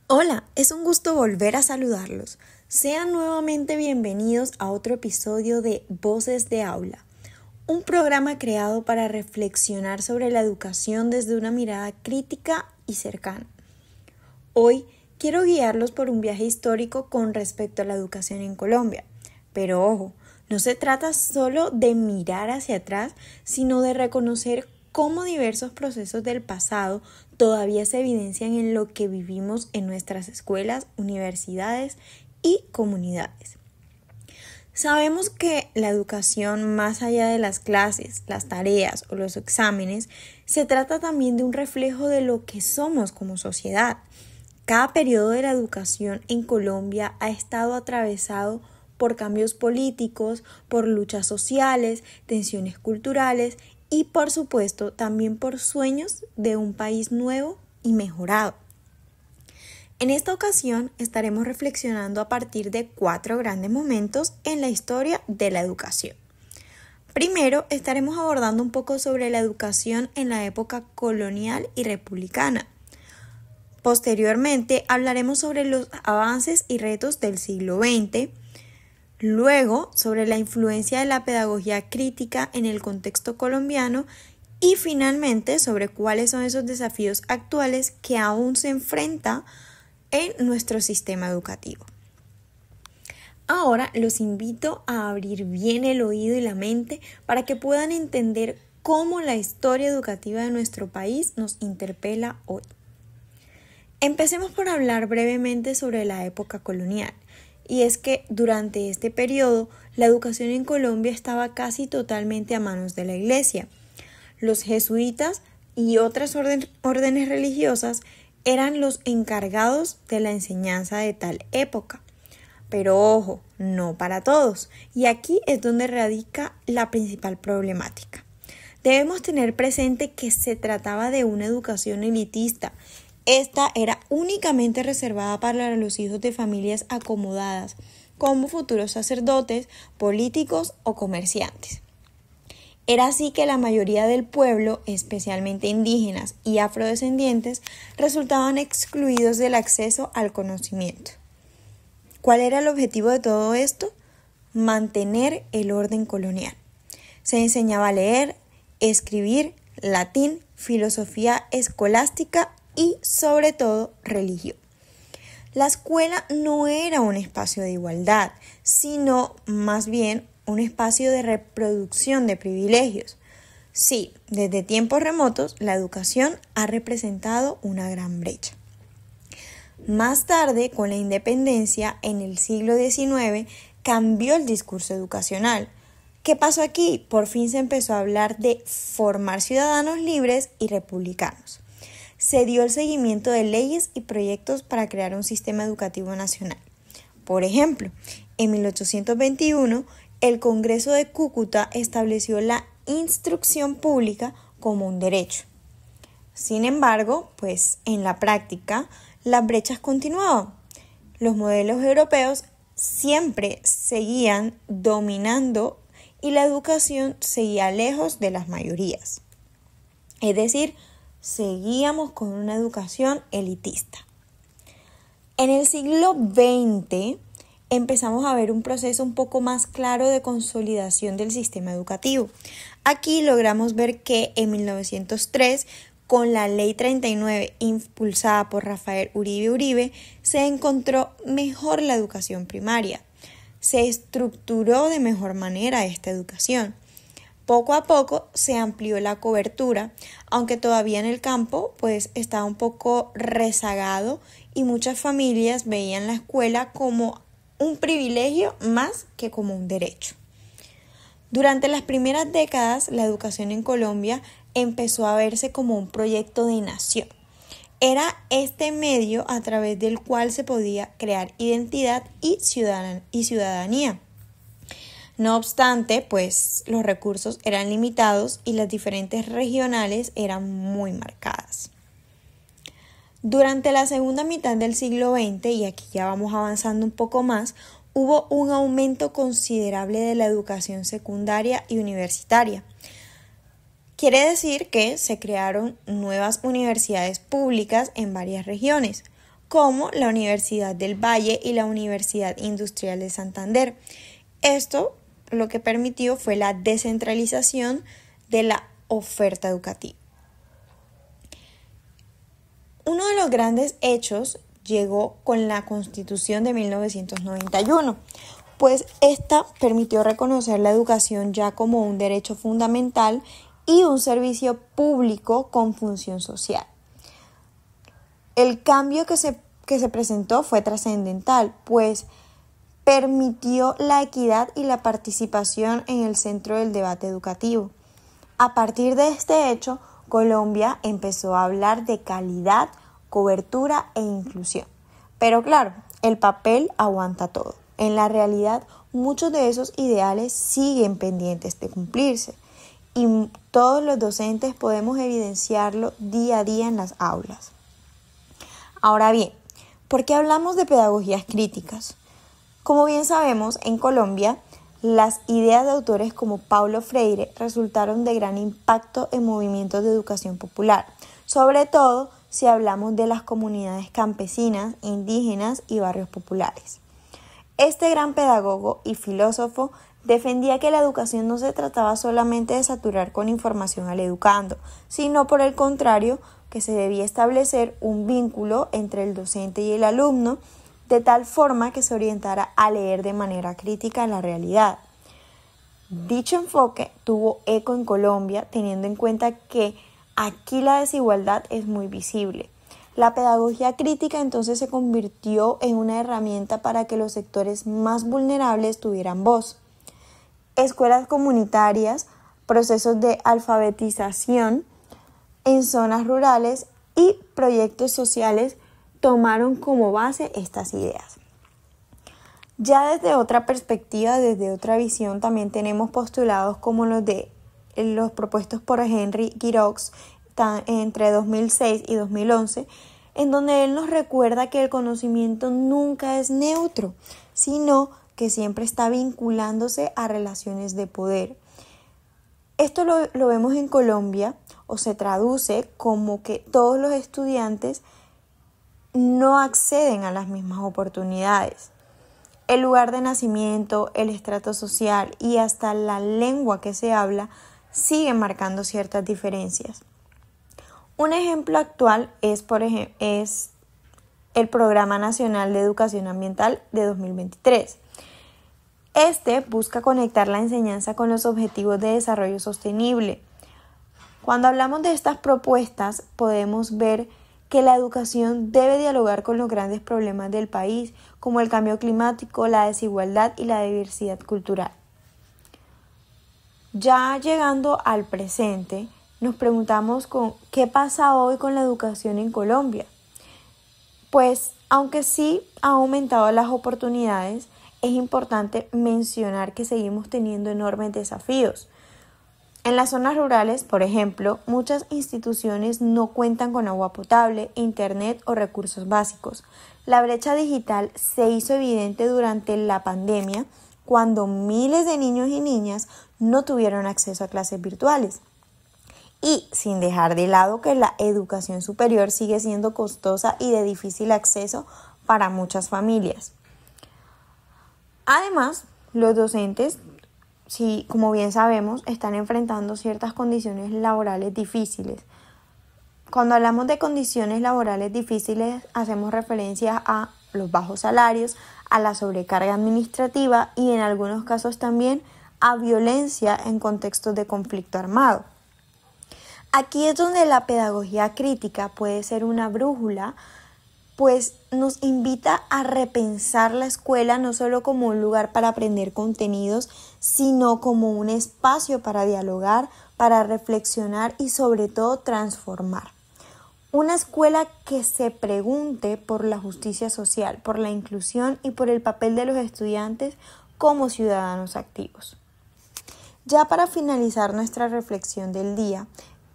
Hola, es un gusto volver a saludarlos. Sean nuevamente bienvenidos a otro episodio de Voces de Aula, un programa creado para reflexionar sobre la educación desde una mirada crítica y cercana. Hoy quiero guiarlos por un viaje histórico con respecto a la educación en Colombia. Pero ojo, no se trata solo de mirar hacia atrás, sino de reconocer cómo diversos procesos del pasado todavía se evidencian en lo que vivimos en nuestras escuelas, universidades y comunidades. Sabemos que la educación, más allá de las clases, las tareas o los exámenes, se trata también de un reflejo de lo que somos como sociedad. Cada periodo de la educación en Colombia ha estado atravesado por cambios políticos, por luchas sociales, tensiones culturales y, por supuesto, también por sueños de un país nuevo y mejorado. En esta ocasión estaremos reflexionando a partir de 4 grandes momentos en la historia de la educación. Primero, estaremos abordando un poco sobre la educación en la época colonial y republicana. Posteriormente, hablaremos sobre los avances y retos del siglo XX, luego sobre la influencia de la pedagogía crítica en el contexto colombiano y finalmente sobre cuáles son esos desafíos actuales que aún se enfrentan en nuestro sistema educativo. Ahora los invito a abrir bien el oído y la mente para que puedan entender cómo la historia educativa de nuestro país nos interpela hoy. Empecemos por hablar brevemente sobre la época colonial. Y es que durante este periodo la educación en Colombia estaba casi totalmente a manos de la Iglesia. Los jesuitas y otras órdenes religiosas eran los encargados de la enseñanza de tal época. Pero ojo, no para todos. Y aquí es donde radica la principal problemática. Debemos tener presente que se trataba de una educación elitista. Esta era únicamente reservada para los hijos de familias acomodadas, como futuros sacerdotes, políticos o comerciantes. Era así que la mayoría del pueblo, especialmente indígenas y afrodescendientes, resultaban excluidos del acceso al conocimiento. ¿Cuál era el objetivo de todo esto? Mantener el orden colonial. Se enseñaba a leer, escribir, latín, filosofía escolástica y, sobre todo, religión. La escuela no era un espacio de igualdad, sino más bien un espacio de reproducción de privilegios. Sí, desde tiempos remotos, la educación ha representado una gran brecha. Más tarde, con la independencia, en el siglo XIX, cambió el discurso educacional. ¿Qué pasó aquí? Por fin se empezó a hablar de formar ciudadanos libres y republicanos. Se dio el seguimiento de leyes y proyectos para crear un sistema educativo nacional. Por ejemplo, en 1821, el Congreso de Cúcuta estableció la instrucción pública como un derecho. Sin embargo, en la práctica, las brechas continuaban. Los modelos europeos siempre seguían dominando y la educación seguía lejos de las mayorías. Es decir, seguíamos con una educación elitista. En el siglo XX empezamos a ver un proceso un poco más claro de consolidación del sistema educativo. Aquí logramos ver que en 1903, con la Ley 39 impulsada por Rafael Uribe Uribe, se encontró mejor la educación primaria. Se estructuró de mejor manera esta educación. Poco a poco se amplió la cobertura, aunque todavía en el campo estaba un poco rezagado y muchas familias veían la escuela como un privilegio más que como un derecho. Durante las primeras décadas, la educación en Colombia empezó a verse como un proyecto de nación. Era este medio a través del cual se podía crear identidad y ciudadanía. No obstante, los recursos eran limitados y las diferentes regionales eran muy marcadas. Durante la segunda mitad del siglo XX, y aquí ya vamos avanzando un poco más, hubo un aumento considerable de la educación secundaria y universitaria. Quiere decir que se crearon nuevas universidades públicas en varias regiones. como la Universidad del Valle y la Universidad Industrial de Santander. Esto lo que permitió fue la descentralización de la oferta educativa. Uno de los grandes hechos llegó con la Constitución de 1991, pues esta permitió reconocer la educación ya como un derecho fundamental y un servicio público con función social. El cambio que se presentó fue trascendental, pues permitió la equidad y la participación en el centro del debate educativo. A partir de este hecho, Colombia empezó a hablar de calidad, cobertura e inclusión. Pero claro, el papel aguanta todo. En la realidad, muchos de esos ideales siguen pendientes de cumplirse y todos los docentes podemos evidenciarlo día a día en las aulas. Ahora bien, ¿por qué hablamos de pedagogías críticas? Como bien sabemos, en Colombia, las ideas de autores como Paulo Freire resultaron de gran impacto en movimientos de educación popular, sobre todo si hablamos de las comunidades campesinas, indígenas y barrios populares. Este gran pedagogo y filósofo defendía que la educación no se trataba solamente de saturar con información al educando, sino por el contrario, que se debía establecer un vínculo entre el docente y el alumno, de tal forma que se orientara a leer de manera crítica la realidad. Dicho enfoque tuvo eco en Colombia, teniendo en cuenta que aquí la desigualdad es muy visible. La pedagogía crítica entonces se convirtió en una herramienta para que los sectores más vulnerables tuvieran voz. Escuelas comunitarias, procesos de alfabetización en zonas rurales y proyectos sociales tomaron como base estas ideas. Ya desde otra perspectiva, desde otra visión, también tenemos postulados como los propuestos por Henry Giroux entre 2006 y 2011, en donde él nos recuerda que el conocimiento nunca es neutro, sino que siempre está vinculándose a relaciones de poder. Esto lo vemos en Colombia, o se traduce como que todos los estudiantes no acceden a las mismas oportunidades. El lugar de nacimiento, el estrato social y hasta la lengua que se habla siguen marcando ciertas diferencias. Un ejemplo actual es el Programa Nacional de Educación Ambiental de 2023. Este busca conectar la enseñanza con los objetivos de desarrollo sostenible. Cuando hablamos de estas propuestas, podemos ver que la educación debe dialogar con los grandes problemas del país, como el cambio climático, la desigualdad y la diversidad cultural. Ya llegando al presente, nos preguntamos ¿qué pasa hoy con la educación en Colombia? Pues, aunque sí ha aumentado las oportunidades, es importante mencionar que seguimos teniendo enormes desafíos. En las zonas rurales, por ejemplo, muchas instituciones no cuentan con agua potable, internet o recursos básicos. La brecha digital se hizo evidente durante la pandemia, cuando miles de niños y niñas no tuvieron acceso a clases virtuales. Y sin dejar de lado que la educación superior sigue siendo costosa y de difícil acceso para muchas familias. Además, los docentes, sí, como bien sabemos, están enfrentando ciertas condiciones laborales difíciles. Cuando hablamos de condiciones laborales difíciles, hacemos referencia a los bajos salarios, a la sobrecarga administrativa y en algunos casos también a violencia en contextos de conflicto armado. Aquí es donde la pedagogía crítica puede ser una brújula, pues nos invita a repensar la escuela no solo como un lugar para aprender contenidos, sino como un espacio para dialogar, para reflexionar y sobre todo transformar. Una escuela que se pregunte por la justicia social, por la inclusión y por el papel de los estudiantes como ciudadanos activos. Ya para finalizar nuestra reflexión del día,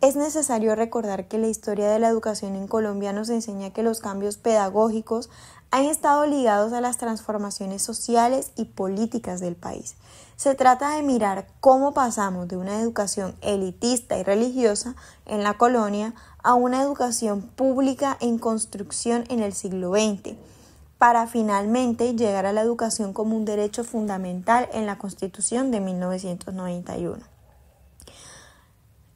es necesario recordar que la historia de la educación en Colombia nos enseña que los cambios pedagógicos han estado ligados a las transformaciones sociales y políticas del país. Se trata de mirar cómo pasamos de una educación elitista y religiosa en la colonia a una educación pública en construcción en el siglo XX, para finalmente llegar a la educación como un derecho fundamental en la Constitución de 1991.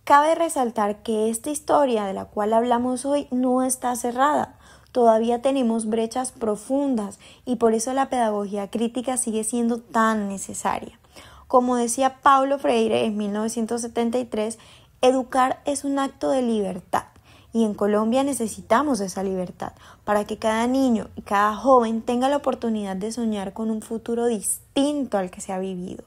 Cabe resaltar que esta historia de la cual hablamos hoy no está cerrada. Todavía tenemos brechas profundas y por eso la pedagogía crítica sigue siendo tan necesaria. Como decía Paulo Freire en 1973, educar es un acto de libertad y en Colombia necesitamos esa libertad para que cada niño y cada joven tenga la oportunidad de soñar con un futuro distinto al que se ha vivido.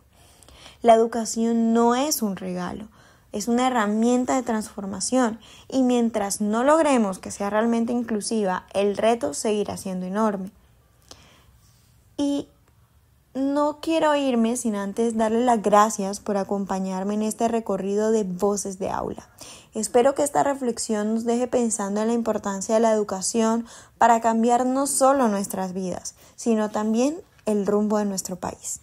La educación no es un regalo. Es una herramienta de transformación y mientras no logremos que sea realmente inclusiva, el reto seguirá siendo enorme. Y no quiero irme sin antes darle las gracias por acompañarme en este recorrido de Voces de Aula. Espero que esta reflexión nos deje pensando en la importancia de la educación para cambiar no solo nuestras vidas, sino también el rumbo de nuestro país.